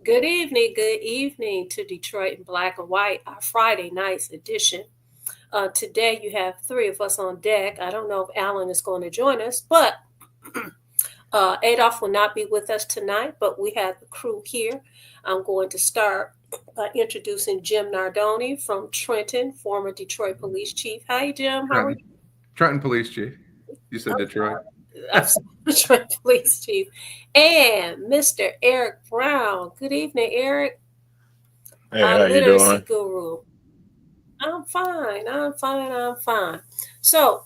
Good evening to Detroit in Black and White, our Friday night's edition. Today you have three of us on deck. I don't know if Alan is going to join us, but Adolph will not be with us tonight, but we have the crew here. I'm going to start by introducing Jim Nardone from Trenton, former Detroit police chief. Hi, Jim. How are you? Trenton Police Chief. You said I'm Detroit. I'm Detroit police chief. And Mr. Eric Brown. Good evening, Eric. Hey, Our how you literacy doing? guru. I'm fine. So,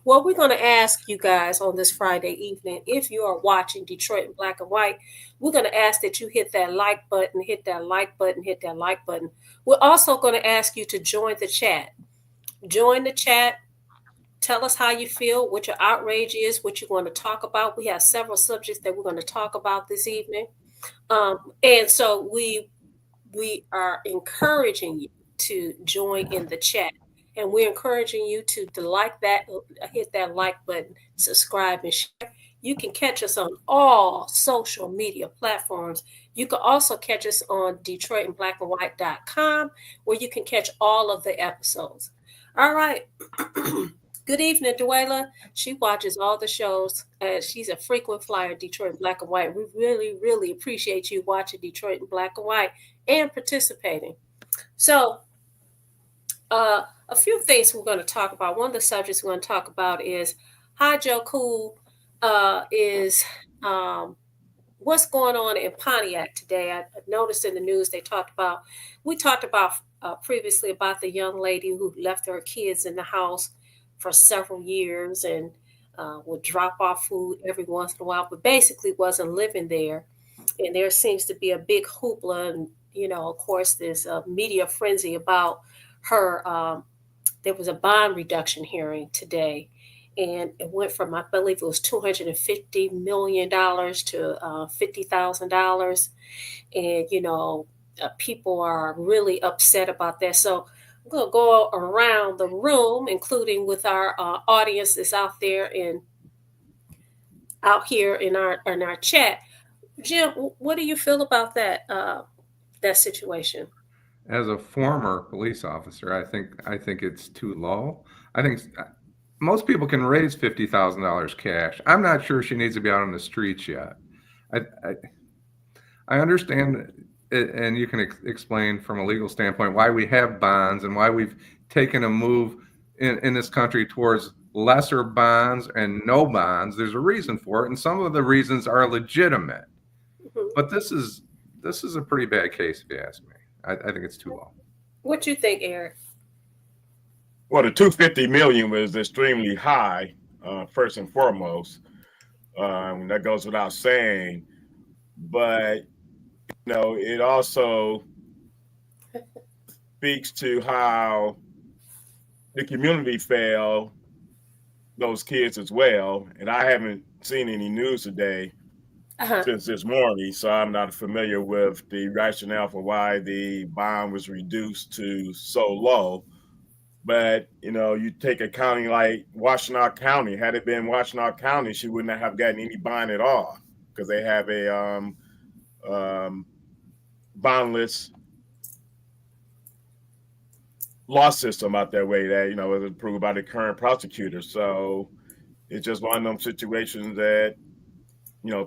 what we're going to ask you guys on this Friday evening, if you are watching Detroit in Black and White, we're going to ask that you hit that like button, hit that like button, hit that like button. We're also going to ask you to join the chat. Join the chat. Tell us how you feel, what your outrage is, what you want to talk about. We have several subjects that we're going to talk about this evening. And so we are encouraging you to join in the chat. And we're encouraging you to like that, hit that like button, subscribe, and share. You can catch us on all social media platforms. You can also catch us on DetroitandBlackandWhite.com, where you can catch all of the episodes. All right. Good evening, Duela. She watches all the shows. She's a frequent flyer, Detroit in Black and White. We really appreciate you watching Detroit in Black and White and participating. So, a few things we're going to talk about. One of the subjects we're going to talk about is how Joe Cool is what's going on in Pontiac today. I noticed in the news we talked about previously about the young lady who left her kids in the house for several years and would drop off food every once in a while, but basically wasn't living there. And there seems to be a big hoopla, and of course, there's a media frenzy about her. There was a bond reduction hearing today, and it went from, I believe it was $250 million to $50,000, and people are really upset about that. So I'm going to go around the room, including with our audience that's out there and out here in our chat. Jim, what do you feel about that situation? As a former police officer, I think it's too low. I think most people can raise $50,000 cash. I'm not sure she needs to be out on the streets yet. I understand, and you can explain from a legal standpoint why we have bonds and why we've taken a move in this country towards lesser bonds and no bonds. There's a reason for it, and some of the reasons are legitimate. Mhm. But this is a pretty bad case, if you ask me. I think it's too low. What you think, Eric? Well, the 250 million was extremely high, first and foremost. That goes without saying. But it also speaks to how the community failed those kids as well. And I haven't seen any news today since this morning, so I'm not familiar with the rationale for why the bond was reduced to so low. But you take a county like Washtenaw County. Had it been Washtenaw County, she wouldn't have gotten any bond at all because they have a bondless law system out that way that was approved by the current prosecutor. So it's just one of them situations that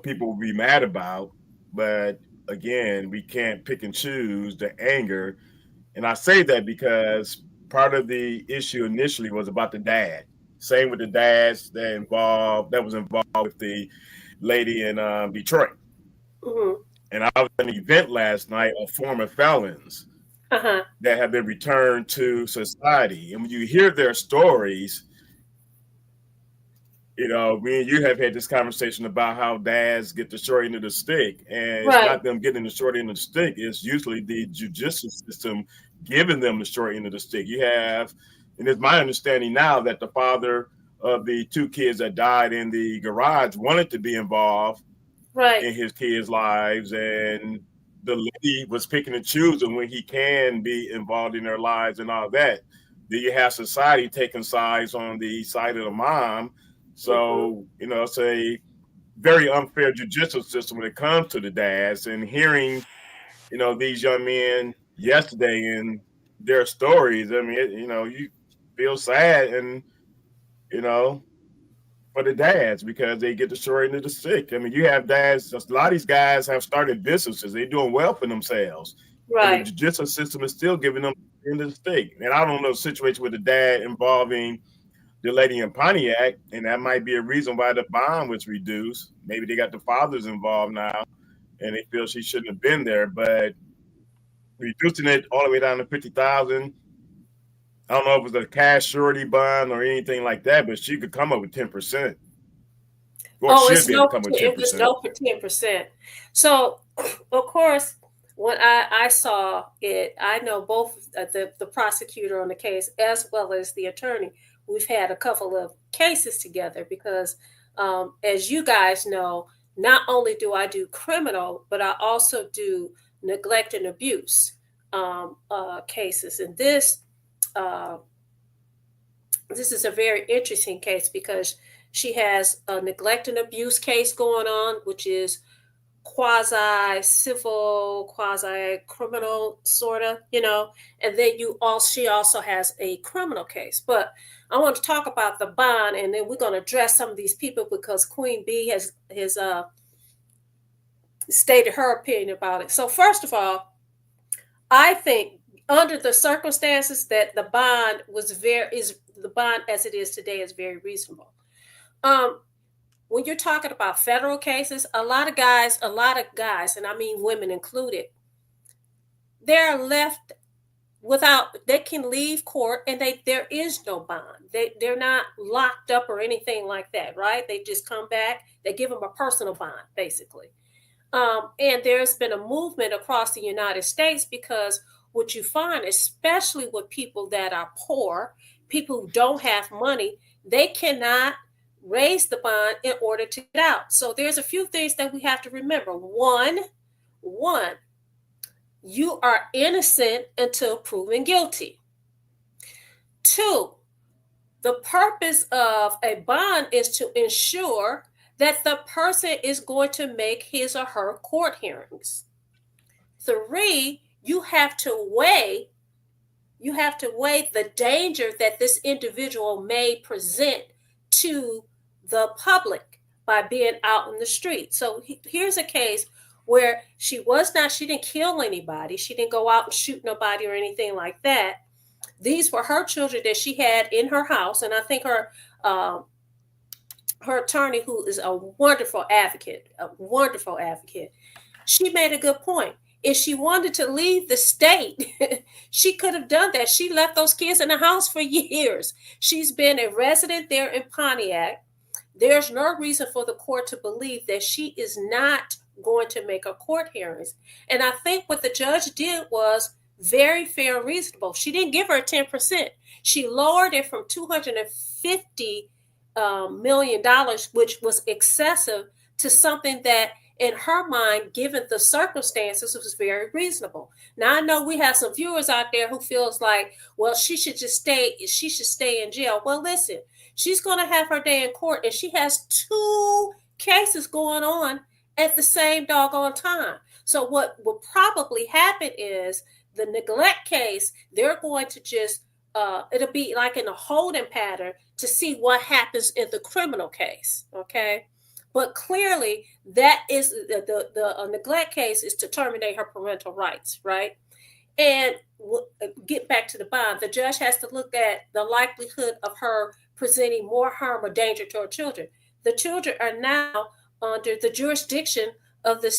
people will be mad about. But again, we can't pick and choose the anger. And I say that because part of the issue initially was about the dad. Same with the dads that was involved with the lady in Detroit. Mm-hmm. And I was at an event last night of former felons that have been returned to society. And when you hear their stories, me and you have had this conversation about how dads get the short end of the stick, and it's not them getting the short end of the stick. It's usually the judicial system giving them the short end of the stick. You have, and it's my understanding now that the father of the two kids that died in the garage wanted to be involved in his kids' lives, and the lady was picking and choosing when he can be involved in their lives and all that. Then you have society taking sides on the side of the mom. So, it's a very unfair judicial system when it comes to the dads, and hearing these young men yesterday and their stories. I mean, you feel sad and you know for the dads because they get the short end of the stick. I mean, you have dads. A lot of these guys have started businesses. They're doing well for themselves, and the Right. judicial system is still giving them the end of the stick. And I don't know the situation with the dad involving the lady in Pontiac, and that might be a reason why the bond was reduced. Maybe they got the fathers involved now, and they feel she shouldn't have been there. But reducing it all the way down to 50,000. I don't know if it was a cash surety bond or anything like that, but she could come up with 10%. Or Oh, should be able to come with it was 10%. no for 10%. So, of course, when I saw it, I know both the prosecutor on the case as well as the attorney. We've had a couple of cases together because, as you guys know, not only do I do criminal, but I also do neglect and abuse cases. And uh, this is a very interesting case because she has a neglect and abuse case going on, which is quasi civil, quasi criminal, sort of, and then she also has a criminal case. But I want to talk about the bond, and then we're going to address some of these people because Queen B has stated her opinion about it. So first of all, I think under the circumstances that the bond as it is today is very reasonable. When you're talking about federal cases, a lot of guys, and I mean women included, they're left they can leave court and there is no bond. They're not locked up or anything like that, right? They just come back, they give them a personal bond, basically. And there's been a movement across the United States because what you find, especially with people that are poor, people who don't have money, they cannot raise the bond in order to get out. So there's a few things that we have to remember. One, you are innocent until proven guilty. Two, the purpose of a bond is to ensure that the person is going to make his or her court hearings. Three, you have to weigh the danger that this individual may present to the public by being out in the street. So here's a case where she didn't kill anybody. She didn't go out and shoot nobody or anything like that. These were her children that she had in her house. And I think her attorney, who is a wonderful advocate, she made a good point. If she wanted to leave the state, she could have done that. She left those kids in the house for years. She's been a resident there in Pontiac. There's no reason for the court to believe that she is not going to make her court hearings. And I think what the judge did was very fair and reasonable. She didn't give her 10%. She lowered it from $250 million, which was excessive, to something that in her mind, given the circumstances, was very reasonable. Now, I know we have some viewers out there who feels like, well, she should stay in jail. Well, listen, she's going to have her day in court, and she has 2 cases going on at the same doggone time. So what will probably happen is the neglect case, they're going to just, it'll be like in a holding pattern to see what happens in the criminal case, okay? But clearly, that is the neglect case is to terminate her parental rights, right? And get back to the bond. The judge has to look at the likelihood of her presenting more harm or danger to her children. The children are now under the jurisdiction of the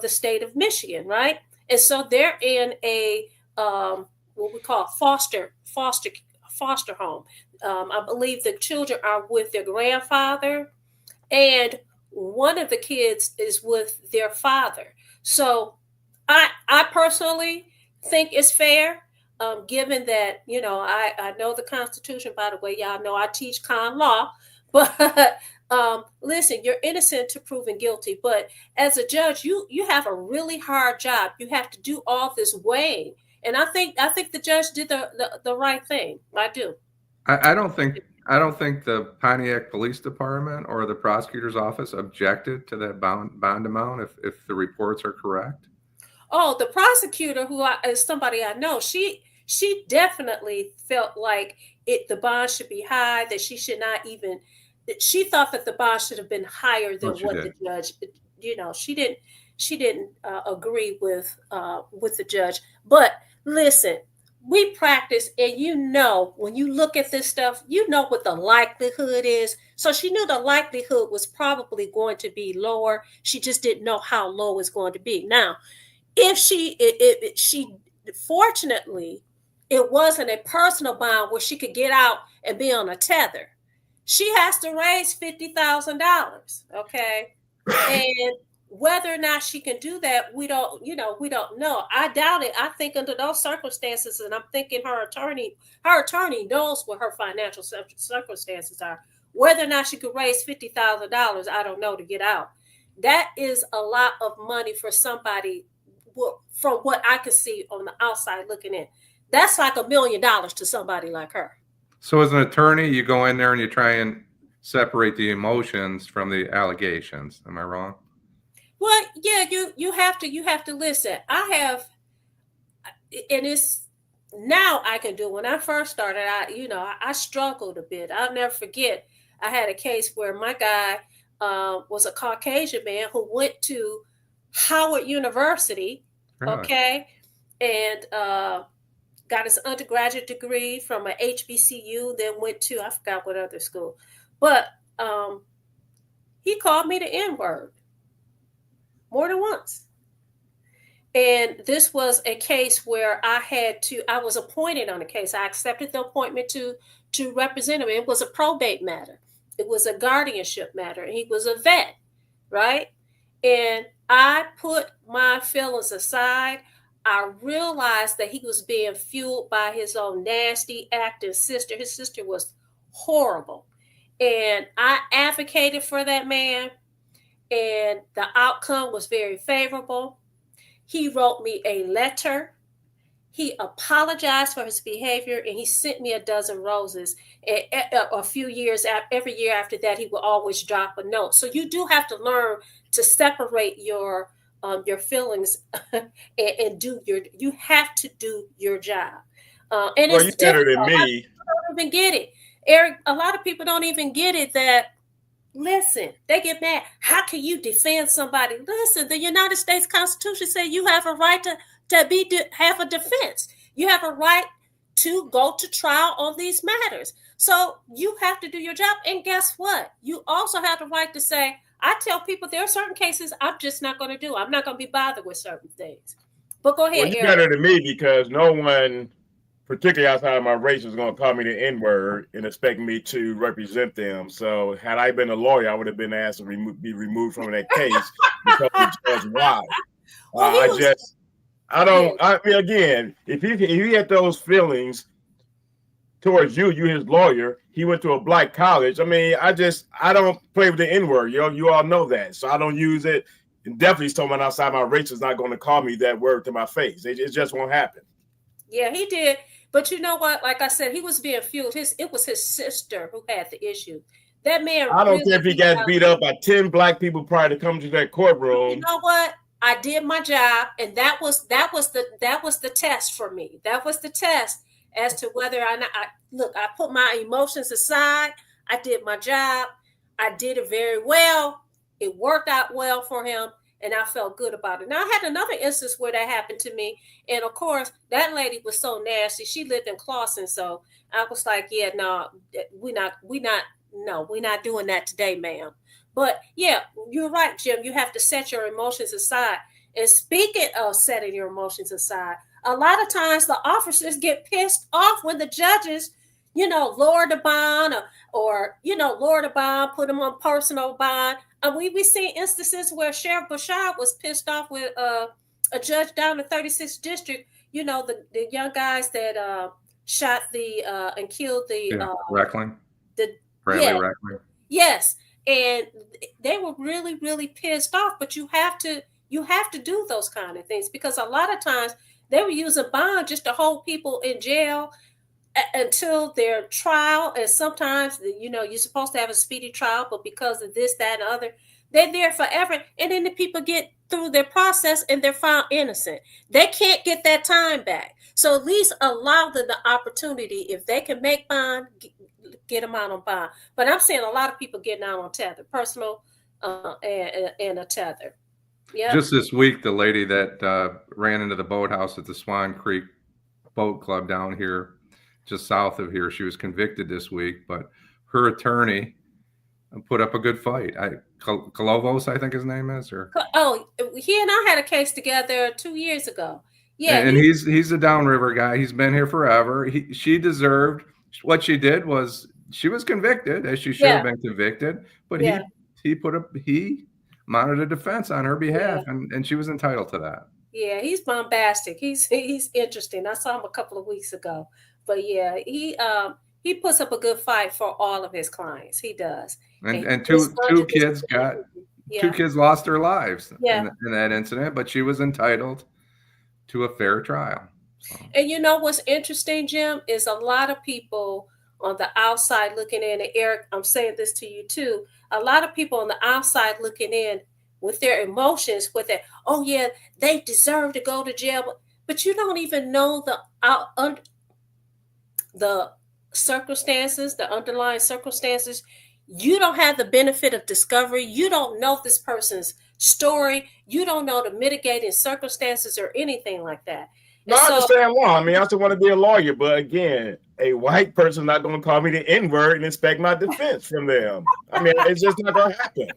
state of Michigan, right? And so they're in a what we call foster home. I believe the children are with their grandfather, and one of the kids is with their father. So I personally think it's fair, given that, I know the Constitution, by the way. Y'all know I teach con law. But listen, you're innocent to proven guilty. But as a judge, you have a really hard job. You have to do all this weighing. And I think the judge did the right thing. I do. I don't think the Pontiac Police Department or the prosecutor's office objected to that bond amount if the reports are correct. Oh, the prosecutor, is somebody I know, she definitely felt like the bond should be high, that she should not even. She thought that the bond should have been higher than What you what did. the judge. She didn't agree with the judge. But listen, we practice, and when you look at this stuff, you know what the likelihood is. So she knew the likelihood was probably going to be lower. She just didn't know how low it's going to be. Now, if she fortunately, it wasn't a personal bond where she could get out and be on a tether. She has to raise $50,000. Okay. And whether or not she can do that, we don't know. I doubt it. I think under those circumstances, and I'm thinking her attorney knows what her financial circumstances are. Whether or not she could raise $50,000, I don't know, to get out. That is a lot of money for somebody. From what I could see on the outside looking in, that's like $1 million to somebody like her. So as an attorney, you go in there and you try and separate the emotions from the allegations. Am I wrong? Well, yeah, you have to listen. And it's now I can do. When I first started, I struggled a bit. I'll never forget. I had a case where my guy was a Caucasian man who went to Howard University, Really? okay, and got his undergraduate degree from a HBCU, then went to, I forgot what other school, but he called me the N-word more than once. And this was a case where I was appointed on the case. I accepted the appointment to represent him. It was a probate matter. It was a guardianship matter. And he was a vet, right? And I put my feelings aside. I realized that he was being fueled by his own nasty acting sister. His sister was horrible. And I advocated for that man. And the outcome was very favorable. He wrote me a letter. He apologized for his behavior, and he sent me a dozen roses. And a few years, every year after that, he would always drop a note. So you do have to learn to separate your feelings and you have to do your job. And well, it's you're better difficult. than me. Don't even get it, Eric. A lot of people don't even get it that. Listen, they get mad. How can you defend somebody? Listen, the United States Constitution says you have a right to have a defense. You have a right to go to trial on these matters. So you have to do your job. And guess what? You also have the right to say, I tell people there are certain cases I'm just not going to do. I'm not going to be bothered with certain things. But go ahead, well, you're Eric. better than me because no one, particularly outside of my race, is going to call me the N-word and expect me to represent them. So had I been a lawyer, I would have been asked to be removed from that case because of Judge Why. Well, I mean, again, if he had those feelings towards you his lawyer, he went to a black college. I mean, I don't play with the N-word. You all know that. So I don't use it. And definitely someone outside my race is not going to call me that word to my face. It just won't happen. Yeah, he did. But you know what? Like I said, he was being fueled. It was his sister who had the issue. That man. I don't care if he got beat up by 10 black people prior to coming to that courtroom. You know what? I did my job, and that was the test for me. That was the test as to whether I put my emotions aside. I did my job. I did it very well. It worked out well for him, and I felt good about it. Now, I had another instance where that happened to me, and of course, that lady was so nasty. She lived in Clawson, so I was like, "Yeah, no, we're not doing that today, ma'am." But yeah, you're right, Jim. You have to set your emotions aside. And speaking of setting your emotions aside, a lot of times the officers get pissed off when the judges, lower the bond or lower the bond, put them on personal bond. We seen instances where Sheriff Bashar was pissed off with a judge down in the 36th district. The young guys that shot and killed the Reckling. Bradley Reckling. Yes. And they were really, really pissed off, but you have to do those kind of things because a lot of times they were using bond just to hold people in jail until their trial. And sometimes, you're supposed to have a speedy trial, but because of this, that, and other, They're there forever. And then the people get through their process and they're found innocent. They can't get that time back. So at least allow them the opportunity. If they can make bond, get them out on bond. But I'm seeing a lot of people getting out on tether, personal and a tether. Yeah. Just this week, the lady that ran into the boathouse at the Swan Creek Boat Club down here, just south of here, she was convicted this week, but her attorney put up a good fight. Kolovos, I think his name is. Or he and I had a case together 2 years ago. Yeah, and he's a downriver guy. He's been here forever. She deserved what she did. Was she was convicted, as she should have been convicted, but he mounted a defense on her behalf, and she was entitled to that. Yeah, he's bombastic. He's interesting. I saw him a couple of weeks ago, but yeah, he puts up a good fight for all of his clients. He does. And two kids two kids lost their lives in that incident, but she was entitled to a fair trial. So. And you know what's interesting, Jim, is a lot of people on the outside looking in, and Eric, I'm saying this to you too, a lot of people on the outside looking in with their emotions, with it, oh yeah, they deserve to go to jail, but you don't even know the circumstances, the underlying circumstances. You don't have the benefit of discovery. You don't know this person's story. You don't know the mitigating circumstances or anything like that. No, I understand law. I mean, I still want to be a lawyer, but again, a white person not going to call me the N-word and expect my defense from them. I mean, it's just not going to happen.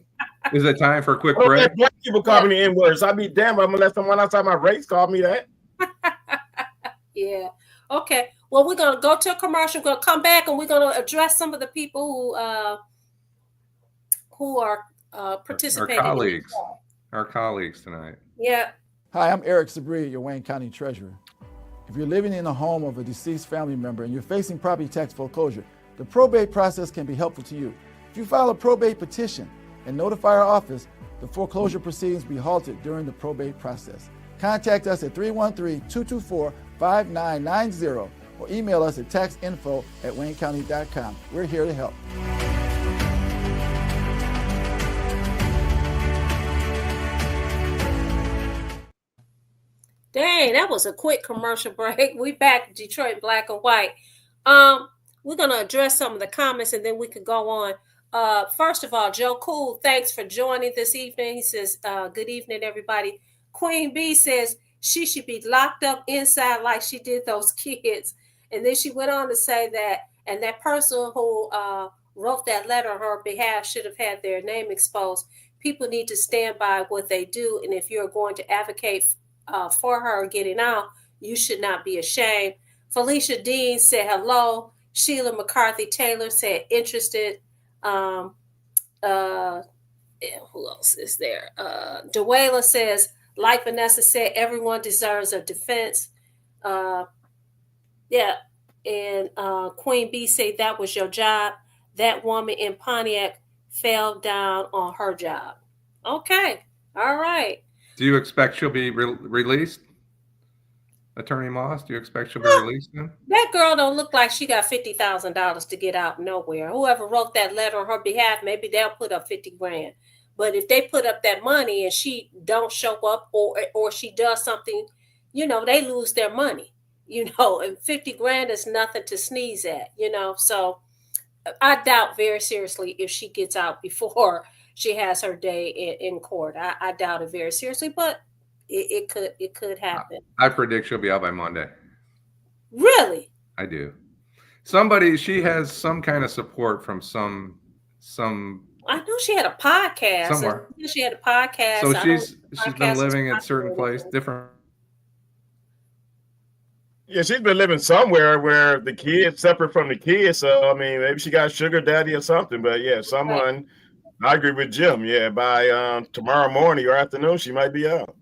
Is it time for a quick break? Black people call me the N-words. I'd be damned if I'm going to let someone outside my race call me that. Yeah. Okay. Well, we're going to go to a commercial. We're going to come back and we're going to address some of the people who are participating. Our colleagues tonight. Yeah. Hi, I'm Eric Sabri, your Wayne County Treasurer. If you're living in a home of a deceased family member and you're facing property tax foreclosure, the probate process can be helpful to you. If you file a probate petition and notify our office, the foreclosure proceedings will be halted during the probate process. Contact us at 313-224-5990 or email us at taxinfo@waynecounty.com. We're here to help. Dang, that was a quick commercial break. We back Detroit Black and White. We're going to address some of the comments and then we could go on. First of all, Joe Cool, thanks for joining this evening. He says, good evening, everybody. Queen B says she should be locked up inside like she did those kids. And then she went on to say that, and that person who wrote that letter on her behalf should have had their name exposed. People need to stand by what they do. And if you're going to advocate for her getting out, you should not be ashamed. Felicia Dean said hello. Sheila McCarthy Taylor said interested. Who else is there? Dewayla says, like Vanessa said, everyone deserves a defense. And Queen B said that was your job. That woman in Pontiac fell down on her job. Okay. All right. Do you expect she'll be released? Attorney Moss, do you expect she'll be released then? That girl don't look like she got $50,000 to get out nowhere. Whoever wrote that letter on her behalf, maybe they'll put up $50,000. But if they put up that money and she don't show up or she does something, they lose their money, and $50,000 is nothing to sneeze at, So I doubt very seriously if she gets out before she has her day in court. I doubt it very seriously, but it could happen. I predict she'll be out by Monday. Really? I do. She has some kind of support from some. I know she had a podcast. Somewhere. She had a podcast. So she's been living in a certain place, different. Yeah, she's been living somewhere where the kids separate from the kids. So I mean, maybe she got sugar daddy or something. But yeah, someone. Right. I agree with Jim. Yeah, by tomorrow morning or afternoon, she might be out.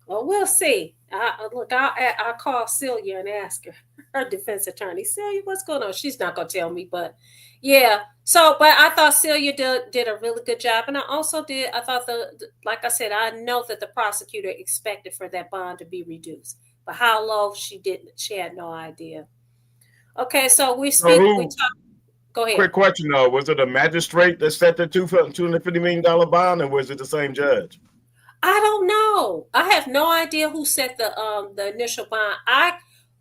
Well, we'll see. I'll call Celia and ask her defense attorney. Celia, what's going on? She's not going to tell me, but yeah. So, but I thought Celia did a really good job. And I also thought like I said, I know that the prosecutor expected for that bond to be reduced. But how low she had no idea. Okay, so we talked. Go ahead. Quick question though: was it a magistrate that set the $250 million bond, or was it the same judge? I don't know. I have no idea who set the initial bond.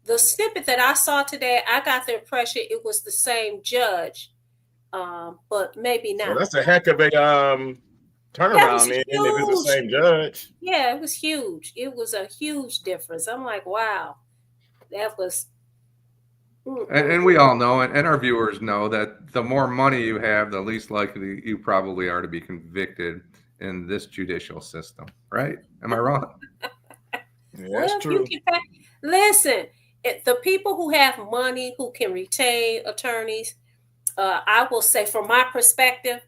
The snippet that I saw today, I got the impression it was the same judge, but maybe not. Well, that's a heck of a turnaround, if it's the same judge. Yeah, it was huge. It was a huge difference. I'm like, wow, that was. And we all know, and our viewers know, that the more money you have, the least likely you probably are to be convicted in this judicial system, right? Am I wrong? Yeah, that's true. Listen, the people who have money, who can retain attorneys, I will say, from my perspective,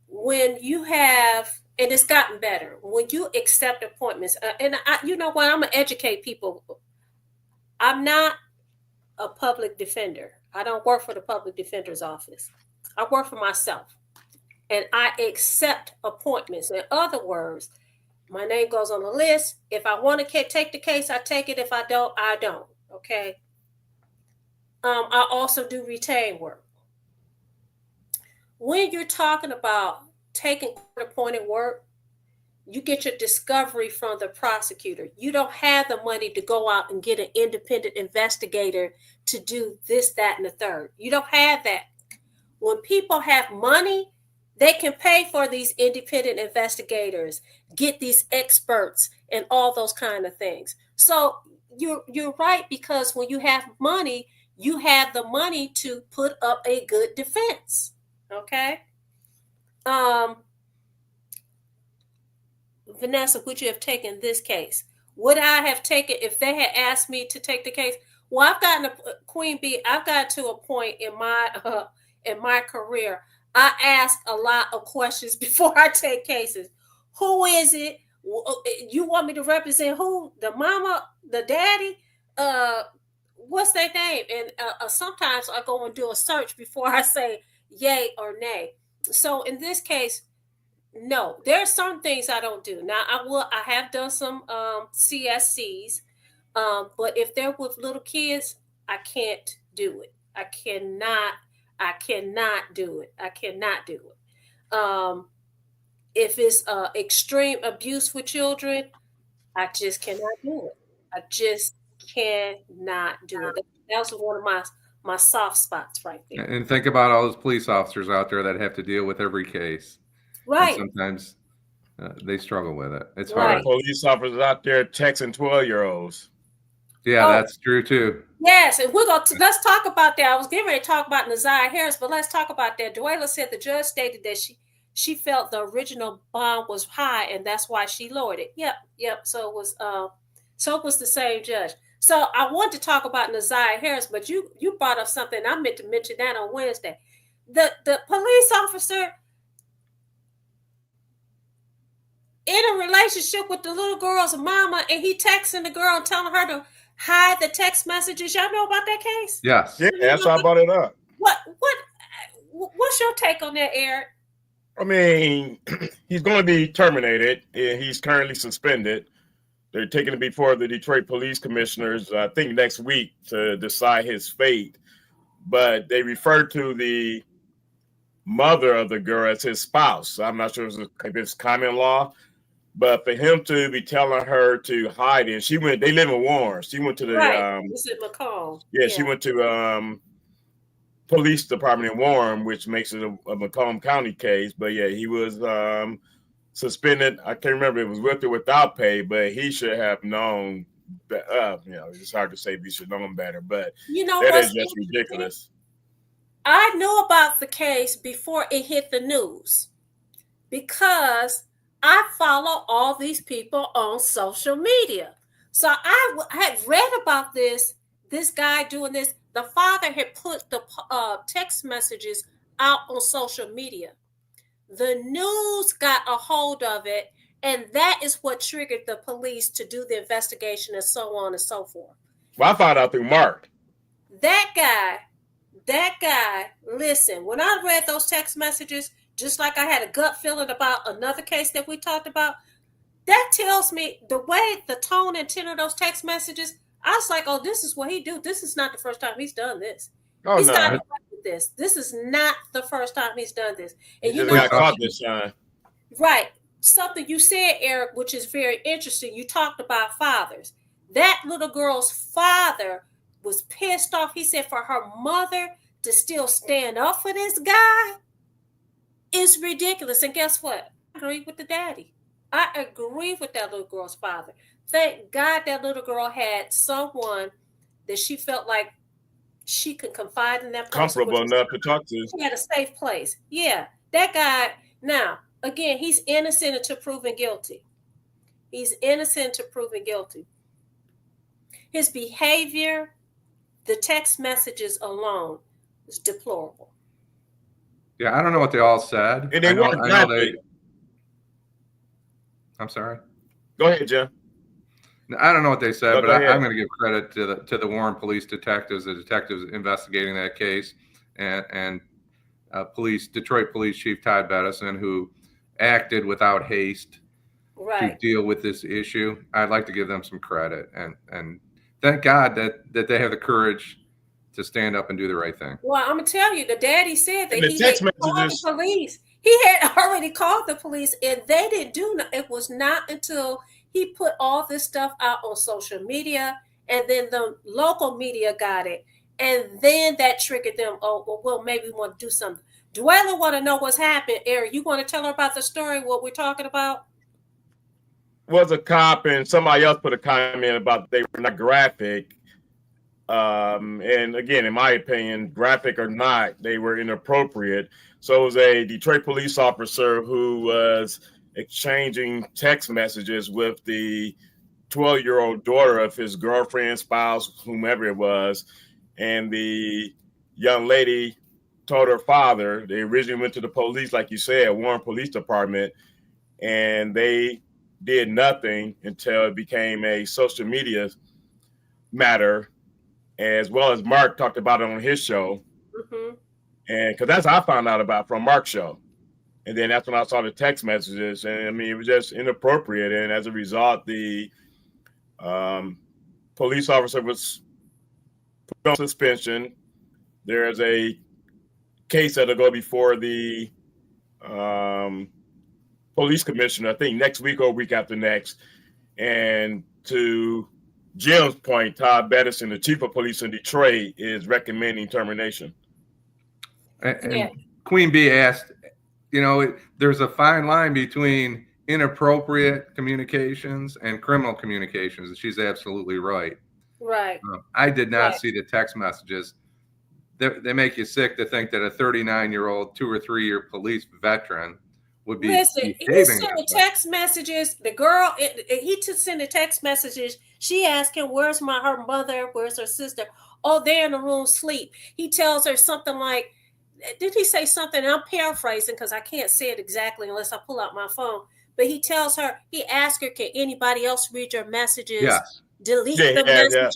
when you have, and it's gotten better, when you accept appointments, and you know what, I'm gonna educate people. I'm not a public defender. I don't work for the public defender's office. I work for myself, and I accept appointments. In other words, my name goes on the list. If I want to take the case, I take it. If I don't, I don't. Okay. I also do retain work. When you're talking about taking court-appointed work, you get your discovery from the prosecutor. You don't have the money to go out and get an independent investigator to do this, that, and the third. You don't have that. When people have money, they can pay for these independent investigators, get these experts, and all those kind of things. So you're right, because when you have money, you have the money to put up a good defense. Okay. Vanessa, would you have taken this case? Would I have taken, if they had asked me to take the case? Well, I've gotten Queen Bee. I've got to a point in my career. I ask a lot of questions before I take cases. Who is it? You want me to represent who? The mama, the daddy? What's their name? And sometimes I go and do a search before I say yay or nay. So in this case, no, there are some things I don't do. Now I have done some CSCs, but if they're with little kids, I can't do it. I cannot do it. I cannot do it. If it's extreme abuse with children, I just cannot do it. I just cannot do it. That was one of my soft spots right there. And think about all those police officers out there that have to deal with every case. Right. And sometimes they struggle with it. It's right. hard. Police officers out there texting 12-year-olds. Yeah, that's true too. Yes, and let's talk about that. I was getting ready to talk about Naziah Harris, but let's talk about that. Duela said the judge stated that she felt the original bond was high, and that's why she lowered it. Yep. So it was the same judge. So I wanted to talk about Naziah Harris, but you brought up something. I meant to mention that on Wednesday. The police officer in a relationship with the little girl's mama, and he texting the girl and telling her to hide the text messages. Y'all know about that case? Yes. Yeah, that's why I brought it up. What's your take on that, Eric? I mean, he's going to be terminated. He's currently suspended. They're taking it before the Detroit Police Commissioners, I think next week, to decide his fate. But they refer to the mother of the girl as his spouse. I'm not sure if it's common law, but for him to be telling her to hide it, they live in Warren. She went to the this is Macomb. Yeah, she went to police department in Warren, which makes it a Macomb County case. But yeah, he was suspended. I can't remember if it was with or without pay, but he should have known. It's hard to say if he should have known better, but that is just ridiculous. I knew about the case before it hit the news because I follow all these people on social media. So I had read about this guy doing this. The father had put the text messages out on social media. The news got a hold of it, and that is what triggered the police to do the investigation and so on and so forth. Well, I found out through Mark. That guy, listen, when I read those text messages, just like I had a gut feeling about another case that we talked about, that tells me the way, the tone and tenor of those text messages, I was like, oh, this is what he do. This is not the first time he's done this. Oh, he's no. got this. This is not the first time he's done this. And you got caught this time. Right. Something you said, Eric, which is very interesting. You talked about fathers. That little girl's father was pissed off. He said for her mother to still stand up for this guy is ridiculous. And guess what? I agree with the daddy. I agree with that little girl's father. Thank God that little girl had someone that she felt like she could confide in, that person. Comfortable enough to talk to. She had a safe place. Yeah. That guy, now, again, he's innocent until proven guilty. He's innocent until proven guilty. His behavior, the text messages alone, is deplorable. Yeah, I don't know what they all said. And they I'm sorry. Go ahead, Jim. I don't know what they said, but I'm going to give credit to the Warren police detectives, the detectives investigating that case, and Detroit Police Chief Todd Bettison, who acted without haste to deal with this issue. I'd like to give them some credit, and thank God that they have the courage to stand up and do the right thing. Well, I'm gonna tell you, the daddy said that he had called the police. He had already called the police, and they didn't do nothing. It was not until he put all this stuff out on social media, and then the local media got it, and then that triggered them. Oh, well, maybe we want to do something. Dwella want to know what's happened. Eric, you want to tell her about the story, what we're talking about? Was a cop, and somebody else put a comment about they were not graphic. And again, in my opinion, graphic or not, they were inappropriate. So it was a Detroit police officer who was exchanging text messages with the 12-year-old daughter of his girlfriend, spouse, whomever it was. And the young lady told her father, they originally went to the police, like you said, Warren Police Department, and they did nothing until it became a social media matter, as well as Mark talked about it on his show. Mm-hmm. And because that's how I found out about from Mark's show. And then that's when I saw the text messages. And I mean, it was just inappropriate. And as a result, the police officer was put on suspension. There's a case that'll go before the police commissioner, I think next week or week after next. And to Jim's point, Todd Bettison, the chief of police in Detroit, is recommending termination. And Queen Bee asked, there's a fine line between inappropriate communications and criminal communications. And she's absolutely right. Right. I did not see the text messages. They make you sick to think that a 39-year-old, 2 or 3 year police veteran would be. Listen, he sent the text messages. The girl, he sent the text messages. She asked him, "Where's her mother? Where's her sister?" Oh, they're in the room sleep. He tells her something like, did he say something? And I'm paraphrasing because I can't say it exactly unless I pull out my phone. But he tells her, he asked her, "Can anybody else read your messages?" Yes. Delete the messages. Yeah.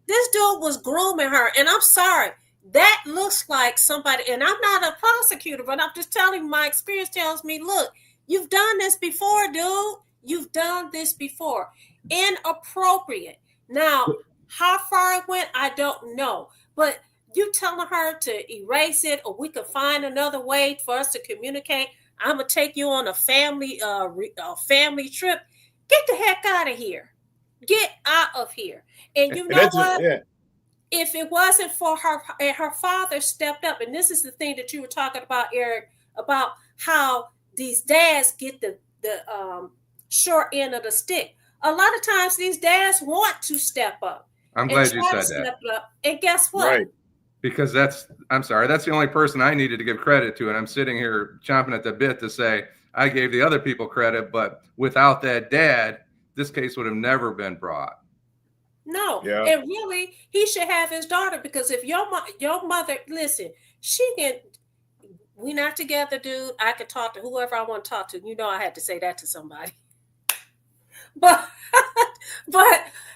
This dude was grooming her. And I'm sorry. That looks like somebody, and I'm not a prosecutor, but I'm just telling you, my experience tells me, look, you've done this before, dude. You've done this before. Inappropriate. Now, how far it went, I don't know. But you telling her to erase it, or we could find another way for us to communicate. I'm going to take you on a family trip. Get the heck out of here. Get out of here. And you know what? If it wasn't for her, and her father stepped up, and this is the thing that you were talking about, Eric, about how these dads get the short end of the stick. A lot of times these dads want to step up. I'm glad you said that. And guess what? Right. Because that's the only person I needed to give credit to. And I'm sitting here chomping at the bit to say I gave the other people credit, but without that dad, this case would have never been brought. No, yeah. And really, he should have his daughter, because if your mother, listen, we not together, dude. I can talk to whoever I want to talk to. You know, I had to say that to somebody. But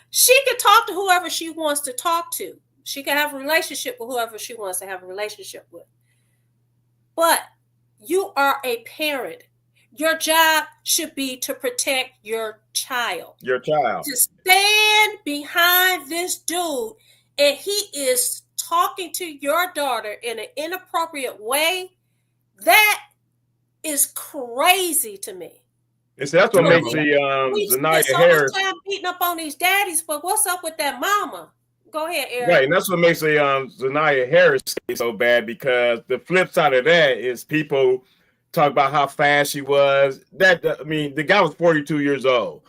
she can talk to whoever she wants to talk to. She can have a relationship with whoever she wants to have a relationship with. But you are a parent. Your job should be to protect your child. Your child. To stand behind this dude, and he is talking to your daughter in an inappropriate way, that is crazy to me. It's that's what makes the we spend Zanaya so Harris much time beating up on these daddies, but what's up with that mama? Go ahead, Eric. Right, and that's what makes the Zanaya Harris so bad, because the flip side of that is people talk about how fast she was. I mean, the guy was 42 years old,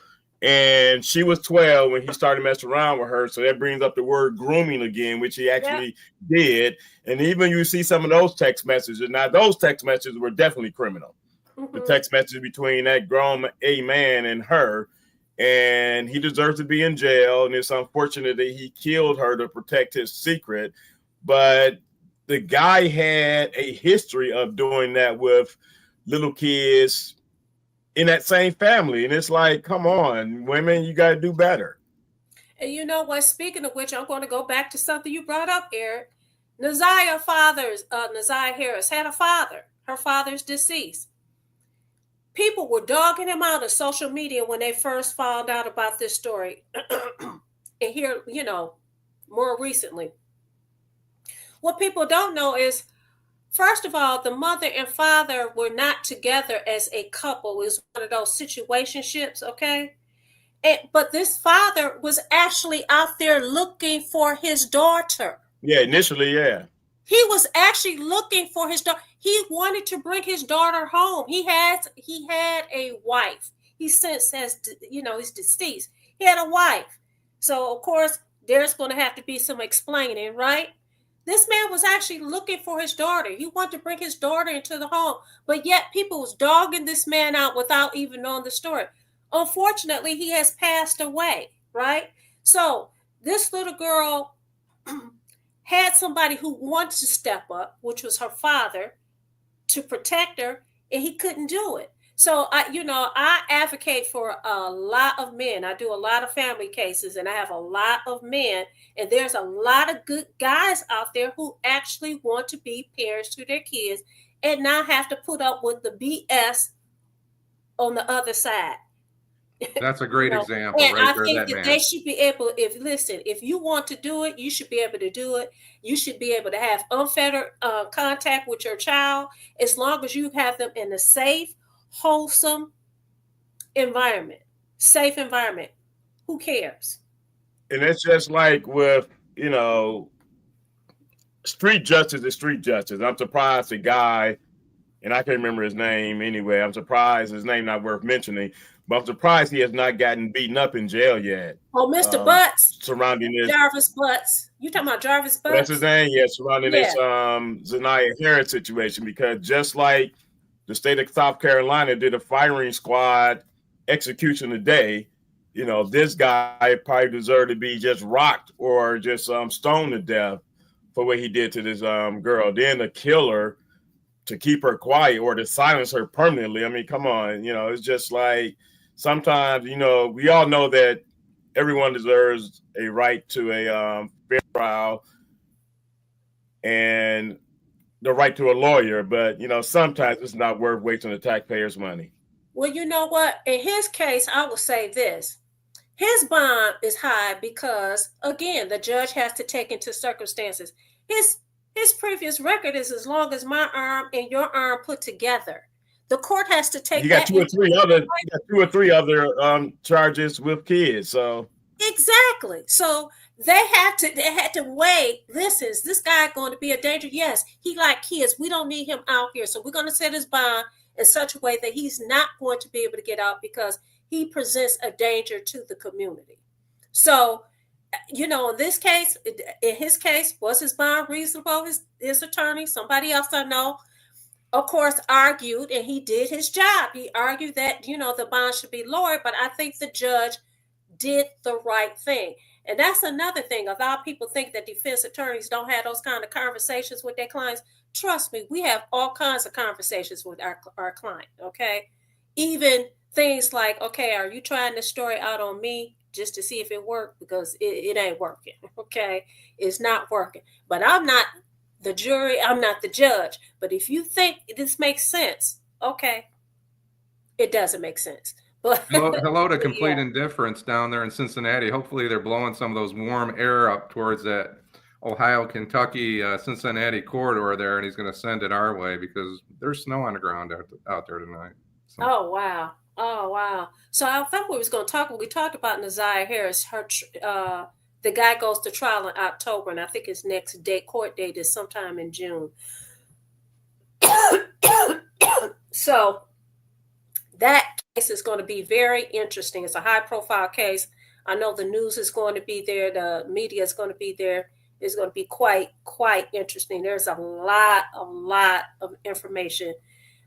and she was 12 when he started messing around with her. So that brings up the word grooming again, which he actually did. And even you see some of those text messages. Now, those text messages were definitely criminal. The text message between that grown man and her. And he deserves to be in jail. And it's unfortunate that he killed her to protect his secret. But the guy had a history of doing that with little kids in that same family. And it's like, come on, women, you got to do better. And you know what? Speaking of which, I'm going to go back to something you brought up, Eric. Nazaya Harris had a father. Her father's deceased. People were dogging him out on social media when they first found out about this story. And here, you know, more recently. What people don't know is, first of all, the mother and father were not together as a couple. It was one of those situationships, okay? But this father was actually out there looking for his daughter. Yeah, initially, yeah. He was actually looking for his daughter. He wanted to bring his daughter home. He had a wife. He since has, you know, he's deceased. He had a wife. So, of course, there's going to have to be some explaining, right? This man was actually looking for his daughter. He wanted to bring his daughter into the home. But yet people was dogging this man out without even knowing the story. Unfortunately, he has passed away, right? So this little girl had somebody who wanted to step up, which was her father, to protect her, and he couldn't do it. So, I advocate for a lot of men. I do a lot of family cases, and I have a lot of men, and there's a lot of good guys out there who actually want to be parents to their kids and not have to put up with the BS on the other side. That's a great example. And right I think that they should be able, if you want to do it, you should be able to do it. You should be able to have unfettered contact with your child, as long as you have them in a safe, wholesome environment. Safe environment. Who cares? And it's just like with, street justice is street justice. I'm surprised a guy, and I can't remember his name anyway. I'm surprised his name not worth mentioning. But I'm surprised he has not gotten beaten up in jail yet. Oh, Mr. Butts. Surrounding this. Jarvis Butts. You talking about Jarvis Butts? That's his name, yeah, surrounding this Zanaya Harris situation. Because just like the state of South Carolina did a firing squad execution today, this guy probably deserved to be just rocked or just stoned to death for what he did to this girl. Then the killer, to keep her quiet or to silence her permanently. I mean, come on, it's just like, sometimes, we all know that everyone deserves a right to a fair trial and the right to a lawyer, but, sometimes it's not worth wasting the taxpayers' money. Well, you know what? In his case, I will say this. His bond is high because, again, the judge has to take into circumstances. His previous record is as long as my arm and your arm put together. The court has to take. You got two or three other charges with kids. So exactly. So they had to weigh. Is this guy going to be a danger? Yes, he like kids. We don't need him out here. So we're going to set his bond in such a way that he's not going to be able to get out because he presents a danger to the community. So, in his case, was his bond reasonable? His attorney, somebody else I know, of course, argued, and he did his job. He argued that, the bond should be lowered, but I think the judge did the right thing. And that's another thing. A lot of people think that defense attorneys don't have those kind of conversations with their clients. Trust me, we have all kinds of conversations with our client, okay? Even things like, okay, are you trying this story out on me just to see if it worked? Because it ain't working, okay? It's not working. But I'm not the jury, I'm not the judge. But if you think this makes sense, okay, it doesn't make sense. But hello to complete indifference down there in Cincinnati. Hopefully they're blowing some of those warm air up towards that Ohio, Kentucky, Cincinnati corridor there, and he's going to send it our way because there's snow on the ground out there tonight. So. Oh wow! Oh wow! So I thought we was going to talk. We talked about Naziah Harris. The guy goes to trial in October, and I think his next court date is sometime in June. So that case is going to be very interesting. It's a high-profile case. I know the news is going to be there. The media is going to be there. It's going to be quite interesting. There's a lot of information.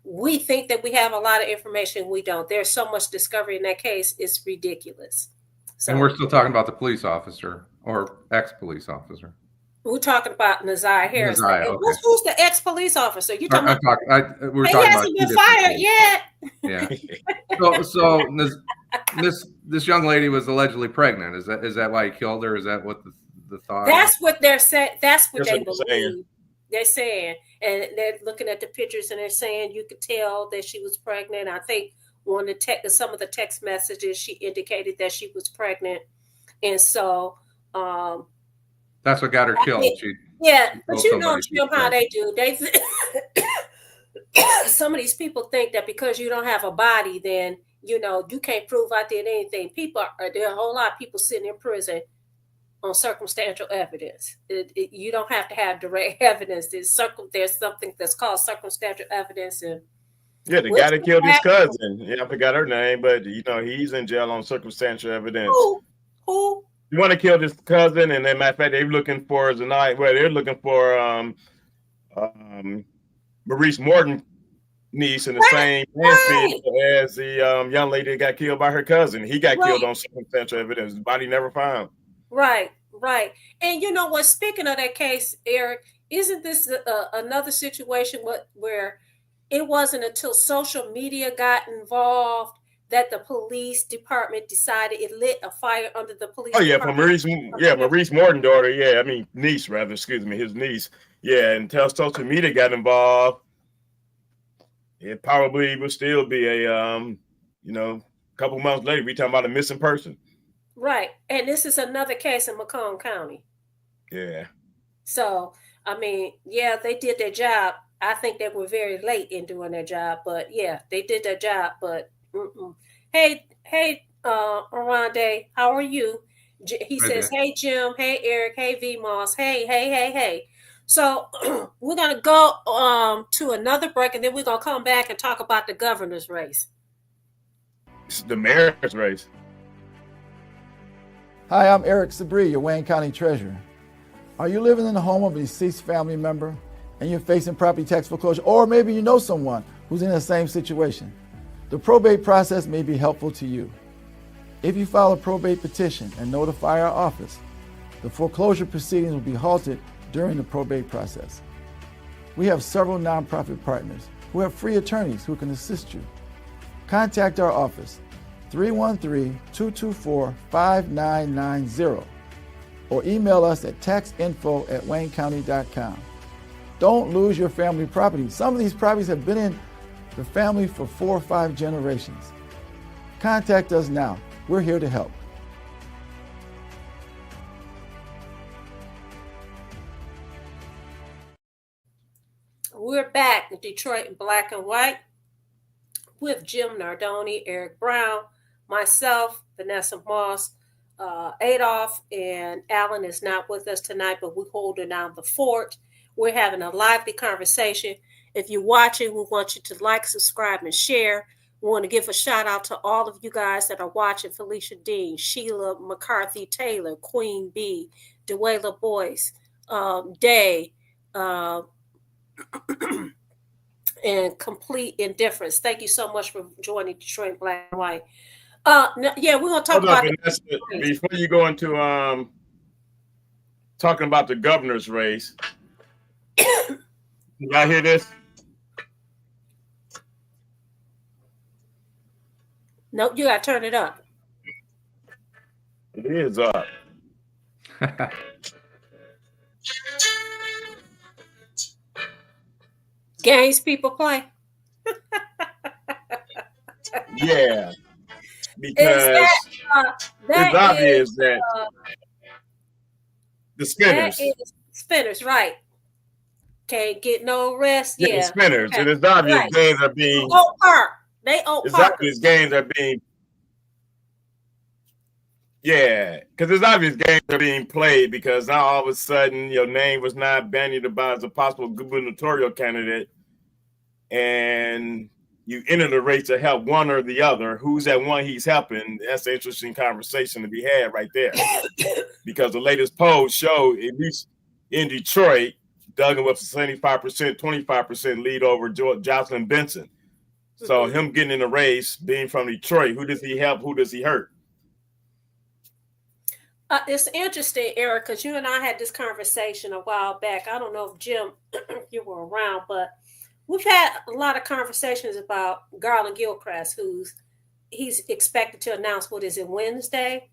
We think that we have a lot of information. We don't. There's so much discovery in that case. It's ridiculous. So, and we're still talking about the police officer or ex-police officer. We're talking about Naziah Harris. Naziah, okay. Who's the ex-police officer? You talking about? He hasn't been fired yet. Yeah. So this young lady was allegedly pregnant. Is that why he killed her? Is that what the thought? That's what they're saying. That's what they believe. Saying. They're saying, and they're looking at the pictures and they're saying you could tell that she was pregnant. I think some of the text messages she indicated that she was pregnant, and so that's what got her killed. But you know, Jim, how they do. Some of these people think that because you don't have a body, then you can't prove I did anything. There are a whole lot of people sitting in prison on circumstantial evidence. You don't have to have direct evidence. There's something that's called circumstantial evidence. And the guy that killed his cousin. Yeah, I forgot her name, but he's in jail on circumstantial evidence. Who? You want to kill his cousin, and then matter of fact, they're looking for they're looking for Maurice Morton niece in the same as the young lady that got killed by her cousin. He got killed on circumstantial evidence. His body never found. Right. And you know what? Speaking of that case, Eric, isn't this another situation where it wasn't until social media got involved that the police department decided it lit a fire under the police department? Maurice Morton's daughter. Niece, rather. Excuse me, his niece. Yeah, until social media got involved, it probably would still be a couple months later, we talking about a missing person. Right. And this is another case in Macomb County. Yeah. So, they did their job. I think they were very late in doing their job, but they did their job. But Hey, Arande, how are you? He says, hey, Jim. Hey, Eric. Hey, V Moss. Hey. So we're going to go to another break, and then we're going to come back and talk about the governor's race. It's the mayor's race. Hi, I'm Eric Sabri, your Wayne County Treasurer. Are you living in the home of a deceased family member and you're facing property tax foreclosure, or maybe you know someone who's in the same situation? The probate process may be helpful to you. If you file a probate petition and notify our office, the foreclosure proceedings will be halted during the probate process. We have several nonprofit partners who have free attorneys who can assist you. Contact our office, 313-224-5990, or email us at taxinfo@waynecounty.com. Don't lose your family property. Some of these properties have been in the family for 4 or 5 generations. Contact us now. We're here to help. We're back in Detroit in Black and White with Jim Nardone, Eric Brown, myself, Vanessa Moss, Adolph, and Allan is not with us tonight, but we're holding down the fort. We're having a lively conversation. If you're watching, we want you to like, subscribe, and share. We want to give a shout out to all of you guys that are watching: Felicia Dean, Sheila McCarthy Taylor, Queen B, Duela Boyce, Day, and Complete Indifference. Thank you so much for joining Detroit Black and White. We're going to talk about before you go into talking about the governor's race. Y'all hear this? Nope, you got to turn it up. It is up. Games people play. Yeah. Because it's obvious that the spinners. Spinners, right. Can't get no rest. Yeah, Yeah. spinners. Okay. It is obvious Right. games are being. Oak Park. They Oak It's Park. obvious games are being. Yeah, because it's obvious games are being played because now all of a sudden your name was not bandied about as a possible gubernatorial candidate, and you enter the race to help one or the other. Who's that one he's helping? That's an interesting conversation to be had right there. Because the latest polls show, at least in Detroit, Duggan with 75%, 25% lead over Jocelyn Benson. So him getting in the race, being from Detroit, who does he help? Who does he hurt? It's interesting, Eric, because you and I had this conversation a while back. I don't know if Jim, you were around, but we've had a lot of conversations about Garland Gilchrist, he's expected to announce, what is it, Wednesday?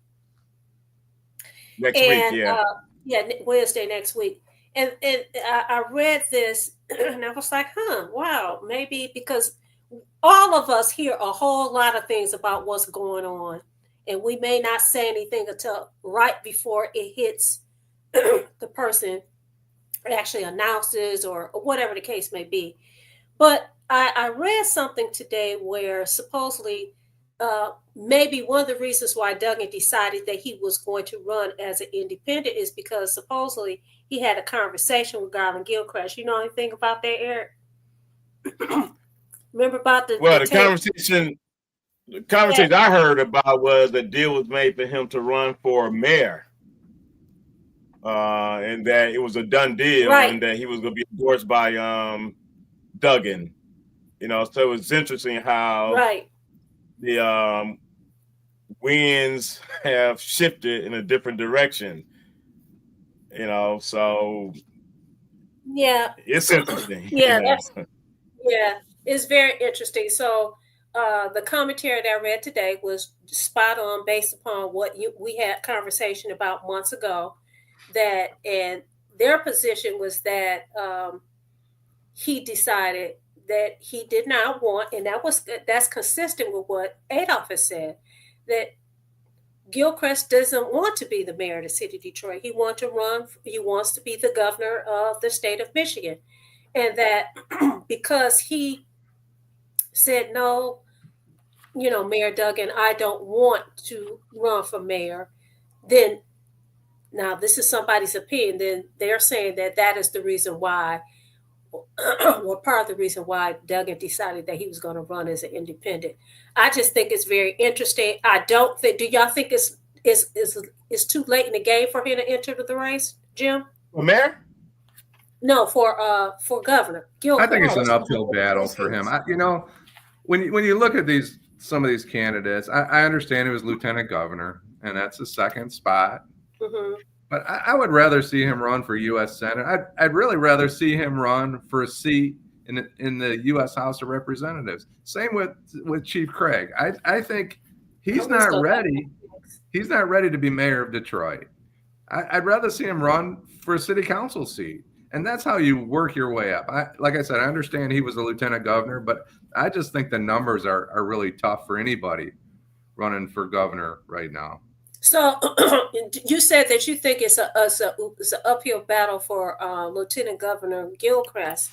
Next week, yeah. Wednesday next week. And I read this and I was like, wow, maybe, because all of us hear a whole lot of things about what's going on. And we may not say anything until right before it hits the person actually announces or whatever the case may be. But I read something today where supposedly maybe one of the reasons why Duggan decided that he was going to run as an independent is because supposedly he had a conversation with Garland Gilchrist. You know anything about that, Eric? Remember about the conversation? The conversation I heard about was the deal was made for him to run for mayor, and that it was a done deal, and that he was going to be endorsed by Duggan. You know, so it's interesting how the winds have shifted in a different direction. You know, so it's interesting. It's very interesting. So. The commentary that I read today was spot on based upon what we had conversation about months ago, and their position was that he decided that he did not want, and that's consistent with what Adolph has said, that Gilchrist doesn't want to be the mayor of the city of Detroit. He wants to be the governor of the state of Michigan, and that because he said, no, Mayor Duggan, I don't want to run for mayor. Then, now this is somebody's opinion, then they're saying that is the reason why, or part of the reason why Duggan decided that he was going to run as an independent. I just think it's very interesting. Do y'all think it's too late in the game for him to enter the race, Jim? For mayor? No, for governor. I think it's an uphill battle for him. When you look at some of these candidates, I understand he was lieutenant governor, and that's the second spot. Mm-hmm. But I would rather see him run for U.S. Senate. I'd really rather see him run for a seat in the U.S. House of Representatives. Same with Chief Craig. I think he's not ready. He's not ready to be mayor of Detroit. I'd rather see him run for a city council seat. And that's how you work your way up. Like I said, I understand he was a lieutenant governor, but I just think the numbers are really tough for anybody running for governor right now. So you said that you think it's an uphill battle for Lieutenant Governor Gilchrist.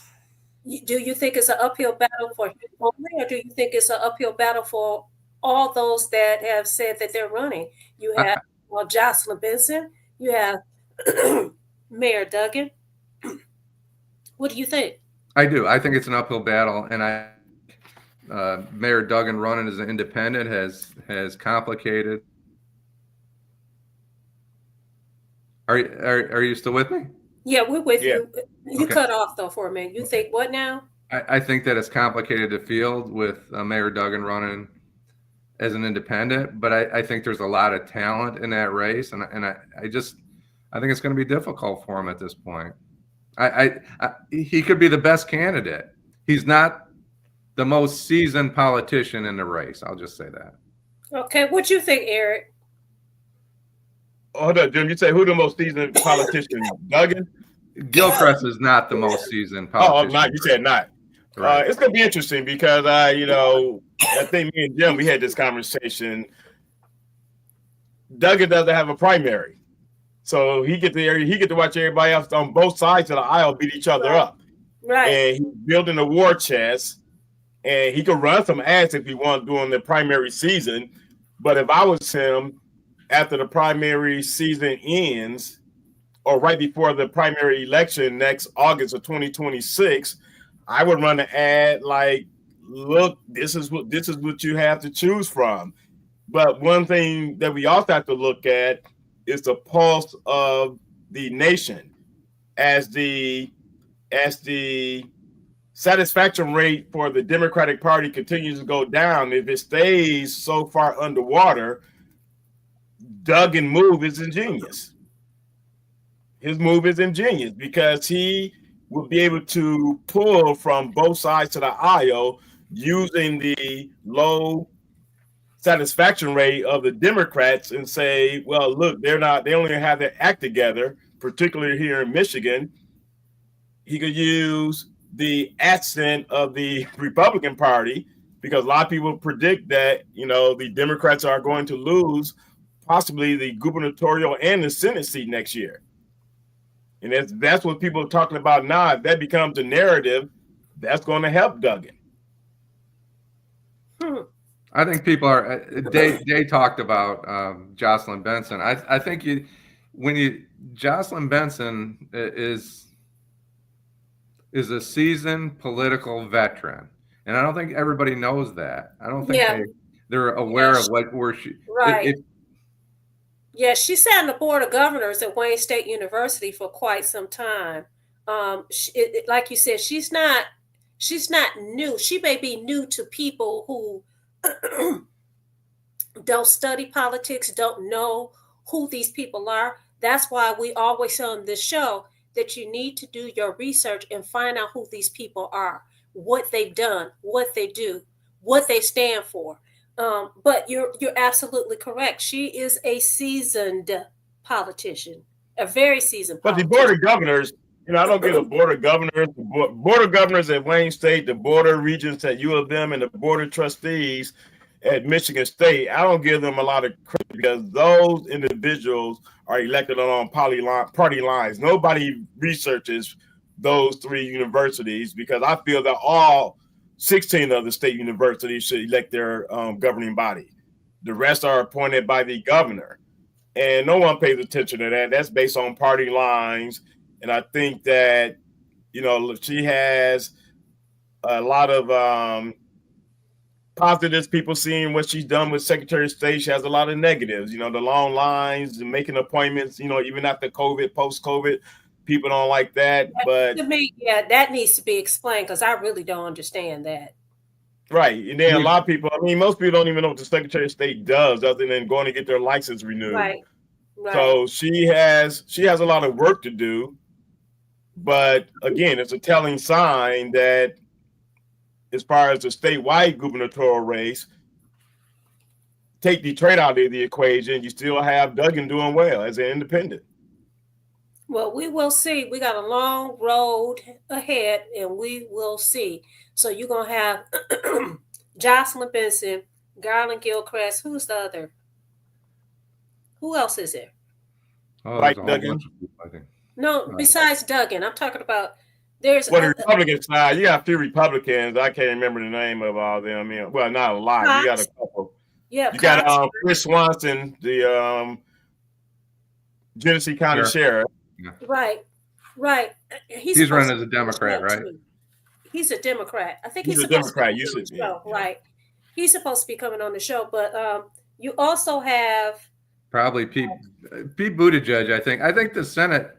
Do you think it's an uphill battle for him only, or do you think it's an uphill battle for all those that have said that they're running? You have Jocelyn Benson. You have Mayor Duggan. What do you think? I do. I think it's an uphill battle, and Mayor Duggan running as an independent has complicated. Are you still with me? Yeah, we're with you. You cut off though for a minute. You think what now? I think that it's complicated to field with Mayor Duggan running as an independent, but I think there's a lot of talent in that race, and I think it's going to be difficult for him at this point. He could be the best candidate. He's not the most seasoned politician in the race. I'll just say that. Okay, what you think, Eric? Hold on, Jim. You say who the most seasoned politician? Duggan? Gilchrist is not the most seasoned politician. Oh, not. You said not. Right. It's going to be interesting because I think me and Jim, we had this conversation. Duggan doesn't have a primary. So he get to watch everybody else on both sides of the aisle beat each other up. Right. And he's building a war chest, and he could run some ads if he wants during the primary season. But if I was him, after the primary season ends, or right before the primary election next August of 2026, I would run an ad like, look, this is what you have to choose from. But one thing that we also have to look at is the pulse of the nation. As the satisfaction rate for the Democratic Party continues to go down, if it stays so far underwater, Duggan's move is ingenious. His move is ingenious because he will be able to pull from both sides of the aisle using the low satisfaction rate of the Democrats and say, well, look, they only have their act together, particularly here in Michigan. He could use the accent of the Republican Party because a lot of people predict that, the Democrats are going to lose possibly the gubernatorial and the Senate seat next year. And that's what people are talking about now. If that becomes a narrative, that's going to help Duggan. I think people are. They talked about Jocelyn Benson. I think Jocelyn Benson is a seasoned political veteran, and I don't think everybody knows that. I don't think they're aware of where she. Right. Yeah, she sat on the board of governors at Wayne State University for quite some time. Like you said, she's not new. She may be new to people who don't study politics, don't know who these people are. That's why we always say on this show that you need to do your research and find out who these people are, what they've done, what they do, what they stand for. But you're absolutely correct. She is a seasoned politician, a very seasoned politician. But the board of governors, I don't get the board of governors, board of governors at Wayne State, the board of regents at U of M, and the board of trustees at Michigan State. I don't give them a lot of credit because those individuals are elected along party lines. Nobody researches those three universities because I feel that all 16 of the state universities should elect their governing body. The rest are appointed by the governor. And no one pays attention to that. That's based on party lines. And I think that, she has a lot of positives, people seeing what she's done with Secretary of State. She has a lot of negatives, the long lines and making appointments, even after COVID, post-COVID. People don't like that, but to me, that needs to be explained because I really don't understand that. Right, and then a lot of people. Most people don't even know what the Secretary of State does, other than going to get their license renewed. Right. So she has a lot of work to do, but again, it's a telling sign that, as far as the statewide gubernatorial race, take Detroit out of the equation, you still have Duggan doing well as an independent. Well, we will see. We got a long road ahead, and we will see. So you're going to have Jocelyn Benson, Garland Gilchrist. Who's the other? Who else is there? Like Duggan? No, besides Duggan. I'm talking about there's... the Republican side, you got a few Republicans. I can't remember the name of all of them. Well, not a lot. You got a couple. Yeah, you got Chris Swanson, the Genesee County Sheriff. Right. He's running as a Democrat, right? He's a Democrat. I think he's a Democrat. Right. He's supposed to be coming on the show, but you also have probably Pete Buttigieg. I think the Senate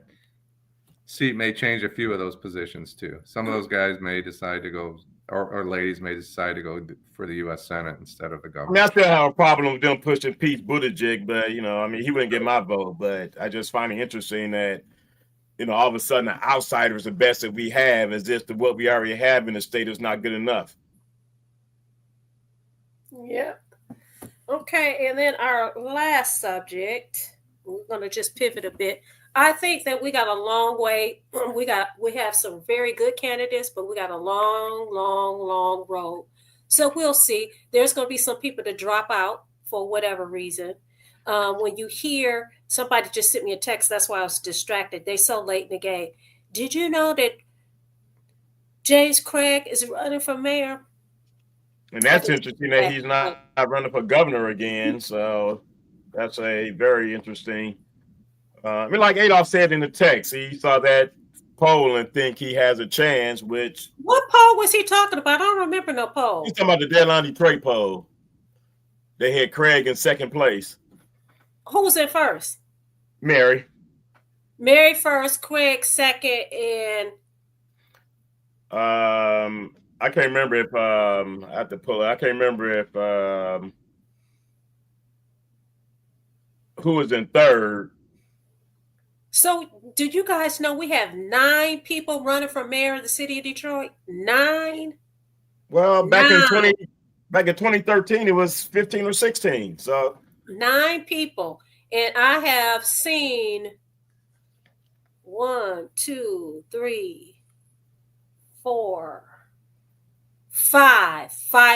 seat may change a few of those positions too. Some of those guys may decide to go, or ladies may decide to go for the U.S. Senate instead of the governor. I still have a problem with them pushing Pete Buttigieg, but he wouldn't get my vote. But I just find it interesting that all of a sudden the outsiders, the best that we have, is if what we already have in the state is not good enough. Yeah. Okay, and then our last subject, we're going to just pivot a bit. I think that we got a long way. We have some very good candidates, but we got a long road. So we'll see. There's going to be some people to drop out for whatever reason. When you hear Somebody just sent me a text. That's why I was distracted. They so late in the game. Did you know that James Craig is running for mayor? And that's interesting that he's not running for governor again. So that's a very interesting. I mean, like Adolph said in the text, he saw that poll and think he has a chance. Which what poll was he talking about? I don't remember no poll. He's talking about the Deadline Detroit poll. They had Craig in second place. Who was in first? Mary first, Craig second, and I can't remember if I have to pull it. I can't remember if who was in third. So, do you guys know we have 9 people running for mayor of the city of Detroit? 9. Well, back in 2013, it was 15 or 16. So 9 people, and I have seen 1, 2, 3, 4, 5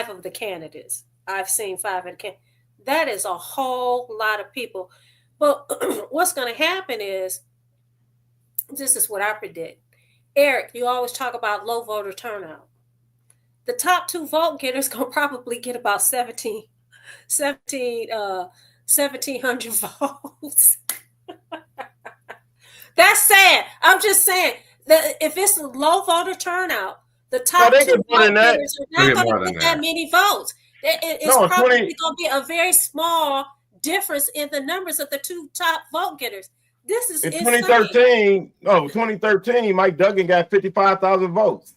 of the candidates. I've seen 5 of the candidates. That is a whole lot of people. But what's going to happen is, this is what I predict. Eric, you always talk about low voter turnout. The top 2 vote getters going to probably get about 1,700 votes. That's sad. I'm just saying that if it's a low voter turnout, the top 2 vote getters are not going to get that many votes. It's probably going to be a very small difference in the numbers of the 2 top vote getters. This is in 2013. No, 2013, Mike Duggan got 55,000 votes.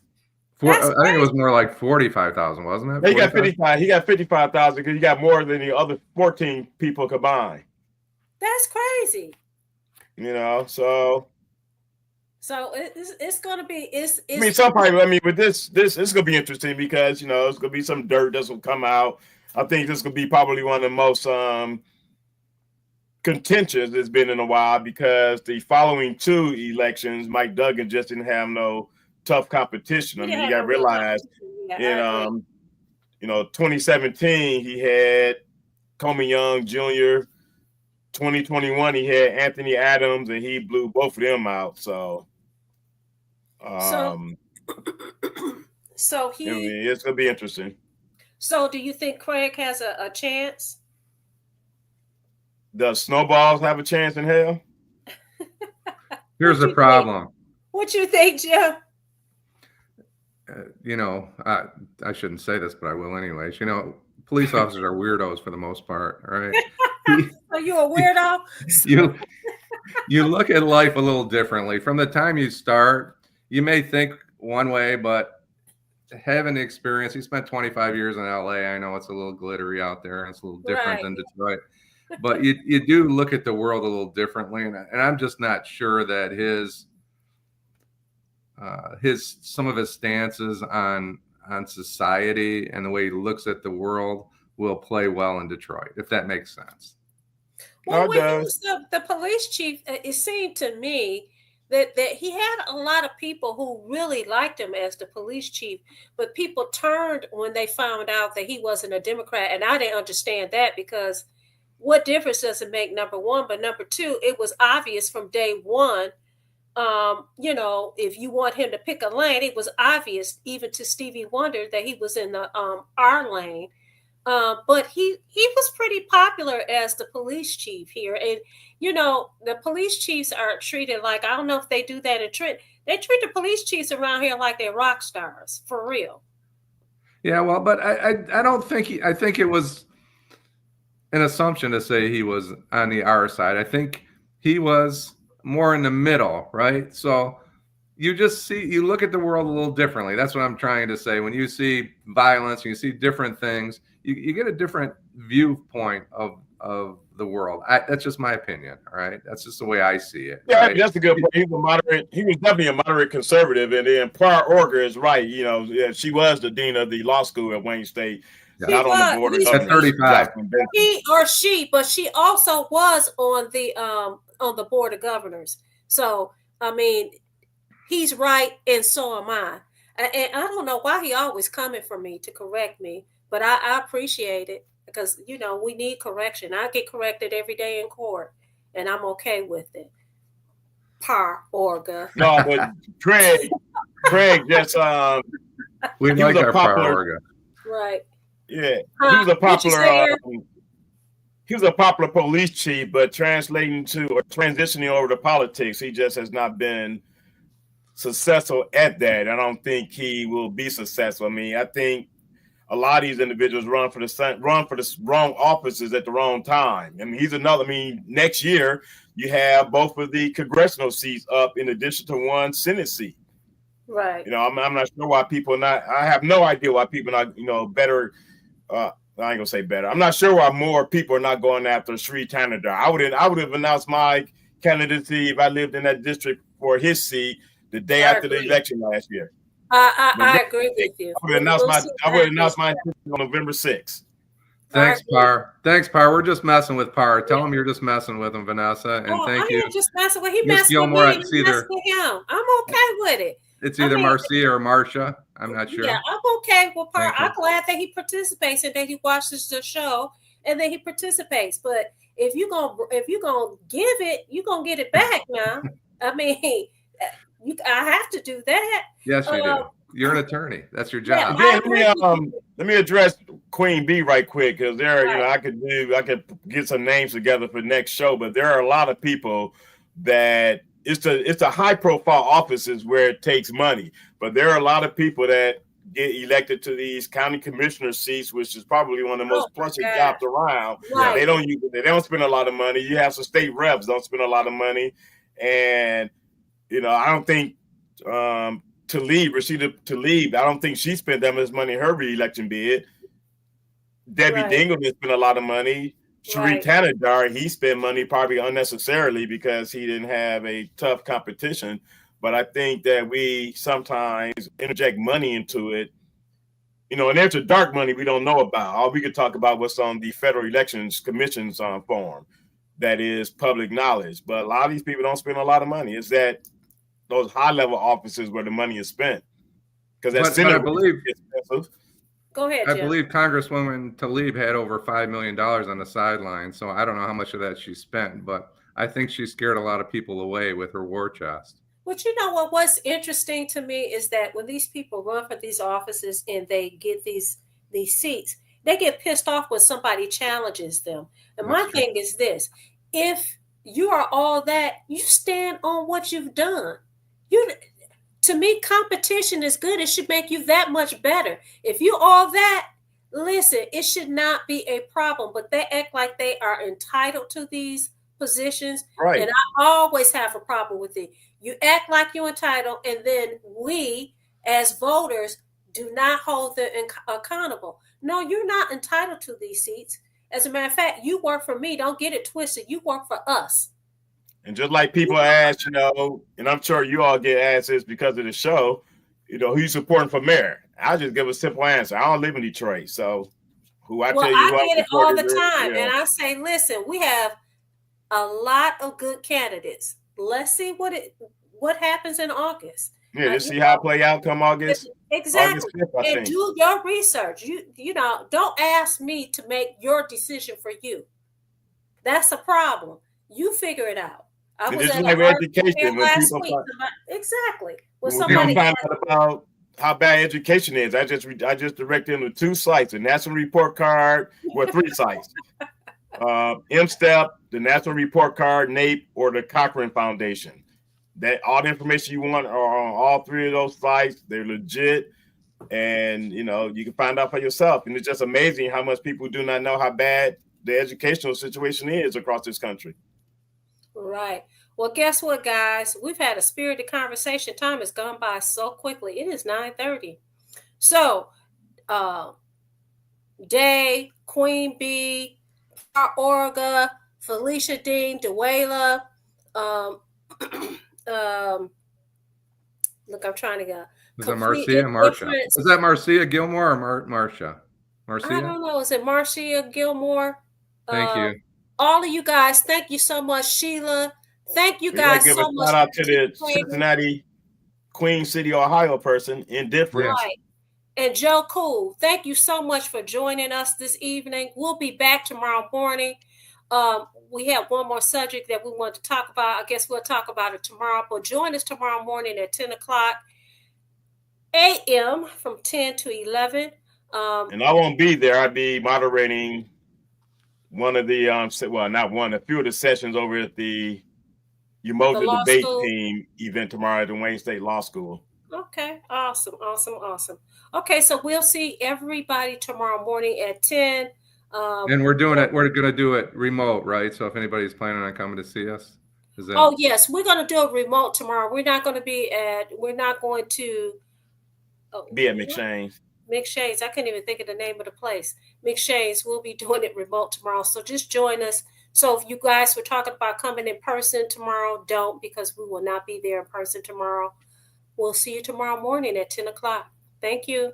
I think it was more like 45,000, wasn't it? He got 55. He got 55,000 because he got more than the other 14 people combined. That's crazy. You know, so it's going to be. I mean, some probably. I mean, with this is going to be interesting because it's going to be some dirt that's going to come out. I think this is going to be probably one of the most contentious it's been in a while because the following 2 elections, Mike Duggan just didn't have no tough competition. I mean, you got to realize in 2017 he had Comey Young Jr. 2021 he had Anthony Adams and he blew both of them out. So it's gonna be interesting. So do you think Craig has a chance? Does snowballs have a chance in hell? Here's the problem. What you think, Jim? I shouldn't say this, but I will anyways. Police officers are weirdos for the most part, right? Are you a weirdo? You look at life a little differently. From the time you start, you may think one way, but having the experience, he spent 25 years in LA. I know it's a little glittery out there and it's a little different than Detroit. But you do look at the world a little differently, and I'm just not sure that some of his stances on society and the way he looks at the world will play well in Detroit, if that makes sense. Well, when he was the police chief, it seemed to me that he had a lot of people who really liked him as the police chief, but people turned when they found out that he wasn't a Democrat, and I didn't understand that because what difference does it make, number one? But number two, it was obvious from day one, if you want him to pick a lane, it was obvious even to Stevie Wonder that he was in the R lane. But he was pretty popular as the police chief here. And, the police chiefs are treated like, I don't know if they do that in Trenton. They treat the police chiefs around here like they're rock stars, for real. Yeah, well, but I don't think I think it was an assumption to say he was on the R side. I think he was more in the middle, right? So you look at the world a little differently. That's what I'm trying to say. When you see violence, you see different things, you get a different viewpoint of the world. That's just my opinion. All right. That's just the way I see it. Yeah, right? that's a good point. He was definitely a moderate conservative. And then Prior Orger is right. She was the dean of the law school at Wayne State. Yeah. Not on the board of governors. 35. He or she, but she also was on the board of governors. So, I mean, he's right, and so am I. And I don't know why he always coming for me to correct me, but I appreciate it because, we need correction. I get corrected every day in court. and I'm okay with it. Orga. No, but Craig just we like our Orga. Right. Yeah, he was a popular. He was a popular police chief, but transitioning over to politics, he just has not been successful at that. I don't think he will be successful. I mean, I think a lot of these individuals run for the wrong offices at the wrong time. I mean, next year you have both of the congressional seats up in addition to one Senate seat. Right. You know, I'm not sure why people not. I have no idea why people not. You know, better. I ain't gonna say better. I'm not sure why more people are not going after Sri Tanadar. I would have announced my candidacy if I lived in that district for his seat the day after the election last year. I agree with you. I would announce my on November 6th. Thanks, Par. We're just messing with Par. Tell him you're just messing with him, Vanessa. And thank you. I'm just messing with him. He messing with me. I'm messing with him. I'm okay with it. It's either Marcia or Marcia. I'm not sure. Yeah, I'm okay with Par. I'm glad that he participates and that he watches the show and that he participates. But if you're gonna give it, you're gonna get it back now. I mean, I have to do that. Yes, you do. You're an attorney. That's your job. Yeah, let me address Queen Bee right quick because I could get some names together for next show, but there are a lot of people that it's the high profile offices where it takes money, but there are a lot of people that get elected to these county commissioner seats, which is probably one of the most pressing jobs around. Right. They don't spend a lot of money. You have some state reps don't spend a lot of money, and I don't think Rashida Tlaib, I don't think she spent that much money in her re-election bid. Debbie Dingell didn't spend a lot of money. Sri Tanadar, he spent money probably unnecessarily because he didn't have a tough competition. But I think that we sometimes interject money into it, and there's a dark money we don't know about. All we could talk about what's on the Federal Elections Commission's form. That is public knowledge. But a lot of these people don't spend a lot of money. It's that those high-level offices where the money is spent. Because I believe expensive. Go ahead, Jim. I believe Congresswoman Tlaib had over $5 million on the sideline, so I don't know how much of that she spent, but I think she scared a lot of people away with her war chest. But you know what? What's interesting to me is that when these people run for these offices and they get these seats, they get pissed off when somebody challenges them. And my thing is this: if you are all that, you stand on what you've done. To me, competition is good. It should make you that much better. If you all that, listen, it should not be a problem. But they act like they are entitled to these positions. Right. And I always have a problem with it. You act like you're entitled, and then we, as voters, do not hold them accountable. No, you're not entitled to these seats. As a matter of fact, you work for me. Don't get it twisted. You work for us. And just like people ask, and I'm sure you all get asked this because of the show, who you supporting for mayor? I'll just give a simple answer. I don't live in Detroit, so I get it all the time. And I say, listen, we have a lot of good candidates. Let's see what happens in August. Yeah, let's see how it play out come August. Exactly. August 5th, and do your research. Don't ask me to make your decision for you. That's a problem. You figure it out. I was at education last week. Exactly. When somebody find out about how bad education is, I just directed them to 2 sites: the National Report Card, 3 sites. MSTEP, the National Report Card, NAPE, or the Cochrane Foundation. That all the information you want are on all 3 of those sites. They're legit, and you can find out for yourself. And it's just amazing how much people do not know how bad the educational situation is across this country. Right. Well, guess what, guys? We've had a spirited conversation. Time has gone by so quickly. It is 9:30. So, Day, Queen Bee, Orga, Felicia Dean, Dewayla. Look, I'm trying to go. Is that Marcia? Is that Marcia Gilmore or Marcia? Marcia? I don't know. Is it Marcia Gilmore? Thank you. All of you guys, thank you so much, Sheila. Thank you guys so much. Shout out to the Cincinnati, Queen City, Ohio person, Indifference. Right. And Joe Cool, thank you so much for joining us this evening. We'll be back tomorrow morning. we have one more subject that we want to talk about. I guess we'll talk about it tomorrow. But join us tomorrow morning at 10 o'clock a.m. from 10 to 11. And I won't be there. I'll be moderating one of the a few of the sessions over at the Umoja Debate Team event tomorrow at the Wayne State Law School. Okay, awesome. Okay, so we'll see everybody tomorrow morning at 10. And we're going to do it remote, right? So if anybody's planning on coming to see us, is that? Oh yes, we're going to do it remote tomorrow. We're not going to be at McShane's. McShane's. I couldn't even think of the name of the place. McShane's. We'll be doing it remote tomorrow. So just join us. So if you guys were talking about coming in person tomorrow, don't, because we will not be there in person tomorrow. We'll see you tomorrow morning at 10 o'clock. Thank you.